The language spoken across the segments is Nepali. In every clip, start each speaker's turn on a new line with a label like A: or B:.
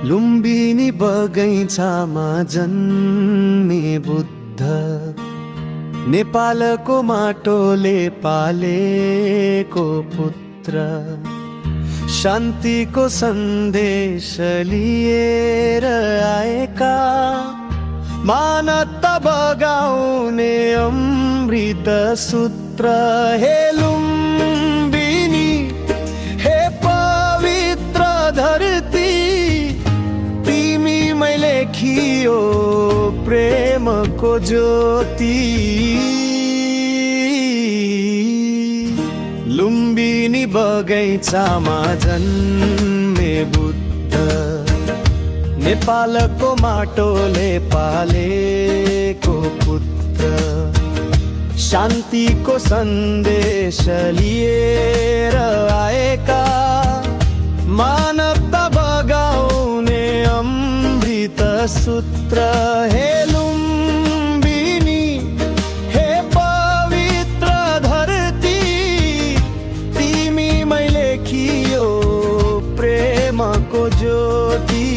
A: लुम्बिनी बगैँचामा जन्मे बुद्ध, नेपालको माटोले पालेको पुत्र, शान्तिको सन्देश लिएर आएका, मानवता बगाउने अमृत सूत्र। हे लुम्बिनी, हे पवित्र धरती, तिमीमै लेखियो प्रेमको ज्योति। लुम्बिनी बगैँचामा जन्मे बुद्ध, नेपालको माटोले पालेको पुत्र, शान्तिको सन्देश लिएर आएका, मानवता बगाउने अमृत सूत्र। हे लुम्बिनी, हे पवित्र धरती, तिमीमै लेखियो प्रेमको ज्योति।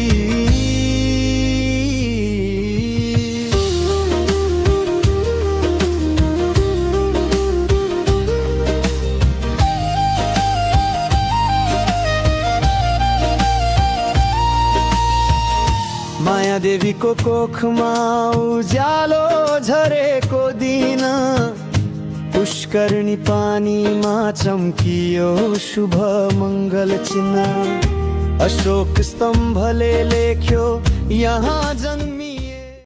A: मायादेवीको कोखमा उज्यालो झरेको दिन, पुष्करणी पानीमा चम्कियो शुभ मङ्गल चिन्ह। अशोक स्तम्भले लेख्यो यहाँ जन्म